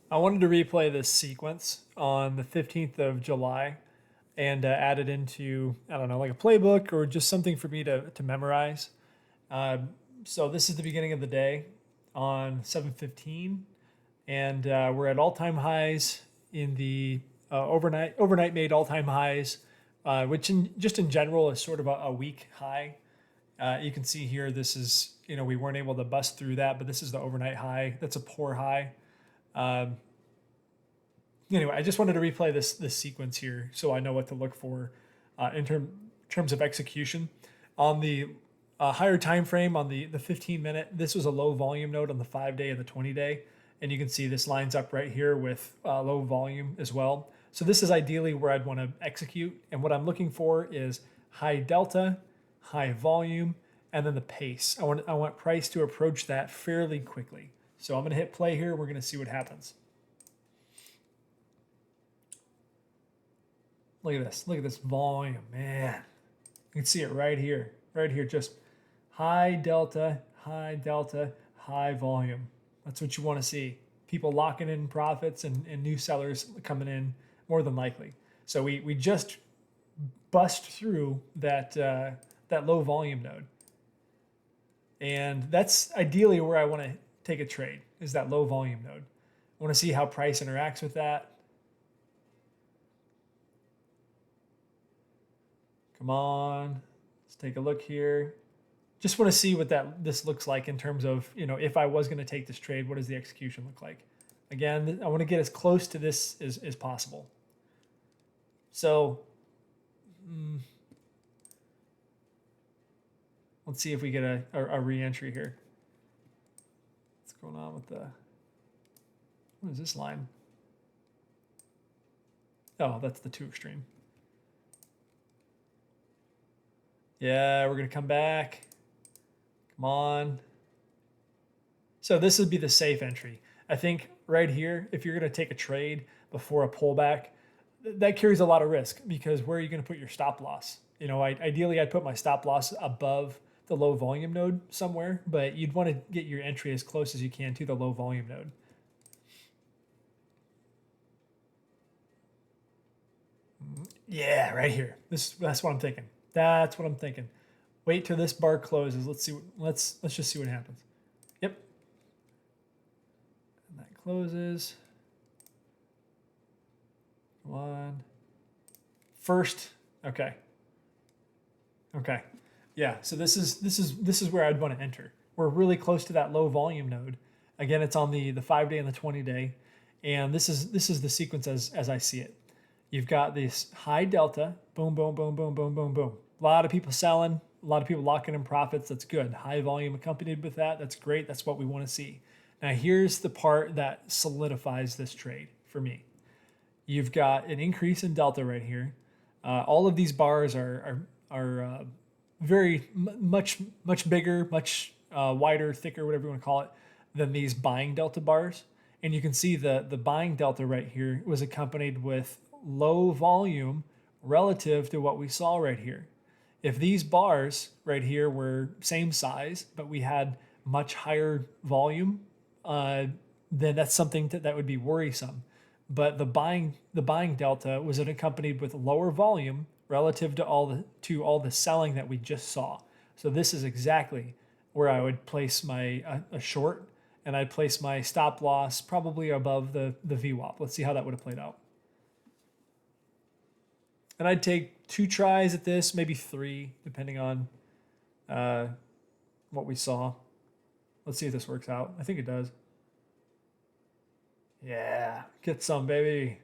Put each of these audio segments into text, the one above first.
I wanted to replay this sequence on the 15th of July and add it into, I don't know, like a playbook or just something for me to memorize. Uh, so this is the beginning of the day on 7:15, and we're at all-time highs in the overnight made all-time highs, which just in general is sort of a weak high. You can see here, this is, we weren't able to bust through that, but this is the overnight high. That's a poor high. Um, anyway, I just wanted to replay this sequence here so I know what to look for in terms of execution. On the higher time frame, on the 15-minute, this was a low volume node on the 5-day and the 20-day, and you can see this lines up right here with low volume as well. So this is ideally where I'd want to execute, and what I'm looking for is high delta, high volume, and then the pace. I want price to approach that fairly quickly. So I'm going to hit play here. We're going to see what happens. Look at this. Look at this volume, man. You can see it right here. Right here, just high delta, high volume. That's what you want to see. People locking in profits and new sellers coming in more than likely. So we just bust through that low volume node. And that's ideally where I want to take a trade, is that low volume node. I want to see how price interacts with that. Come on, let's take a look here. Just want to see what this looks like in terms of, if I was going to take this trade, what does the execution look like? Again, I want to get as close to this as possible. So let's see if we get a re-entry here. What's going on with what is this line? Oh, that's the 2 extreme. Yeah, we're going to come back. Come on. So this would be the safe entry. I think right here, if you're going to take a trade before a pullback, that carries a lot of risk, because where are you going to put your stop loss? Ideally, I'd put my stop loss above the low volume node somewhere, but you'd want to get your entry as close as you can to the low volume node. Yeah, right here. That's what I'm thinking. That's what I'm thinking. Wait till this bar closes. Let's just see what happens. Yep. And that closes. Come on. First. Okay. Okay. Yeah. So this is where I'd want to enter. We're really close to that low volume node. Again, it's on the 5-day and the 20-day, and this is the sequence as I see it. You've got this high delta, boom, boom, boom, boom, boom, boom, boom. A lot of people selling, a lot of people locking in profits. That's good. High volume accompanied with that. That's great. That's what we want to see. Now, here's the part that solidifies this trade for me. You've got an increase in delta right here. All of these bars are very much bigger, much wider, thicker, whatever you want to call it, than these buying delta bars. And you can see the buying delta right here was accompanied with low volume relative to what we saw right here. If these bars right here were same size, but we had much higher volume, then that's something that would be worrisome. But the buying delta was accompanied with lower volume relative to all the selling that we just saw. So this is exactly where I would place my a short, and I'd place my stop loss probably above the VWAP. Let's see how that would have played out. And I'd take 2 tries at this, maybe 3, depending on what we saw. Let's see if this works out. I think it does. Yeah, get some, baby.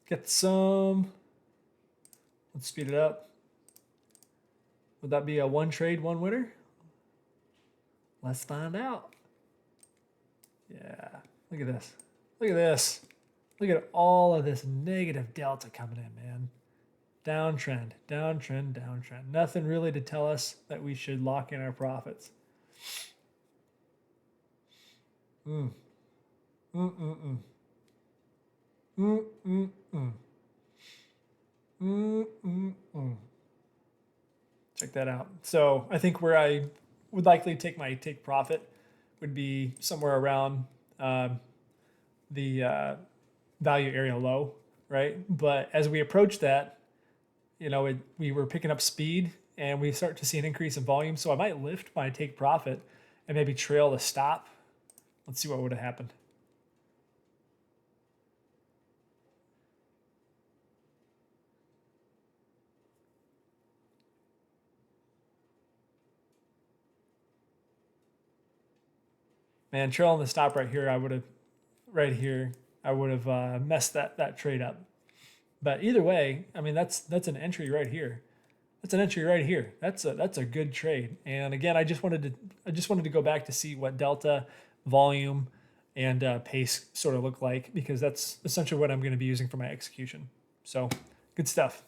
Get some. Let's speed it up. Would that be a 1 trade, 1 winner? Let's find out. Yeah, look at this. Look at this. Look at all of this negative delta coming in, man. Downtrend, downtrend, downtrend. Nothing really to tell us that we should lock in our profits. Mm. Mm-mm-mm. Mm-mm-mm. Mm-mm-mm. Check that out. So I think where I would likely take my take profit would be somewhere around the value area low, right? But as we approach that, we were picking up speed and we start to see an increase in volume. So I might lift my take profit and maybe trail the stop. Let's see what would have happened. Man, trailing the stop right here, I would have messed that trade up. But either way, I mean that's an entry right here. That's an entry right here. That's a good trade. And again, I just wanted to go back to see what delta, volume, and pace sort of look like, because that's essentially what I'm going to be using for my execution. So good stuff.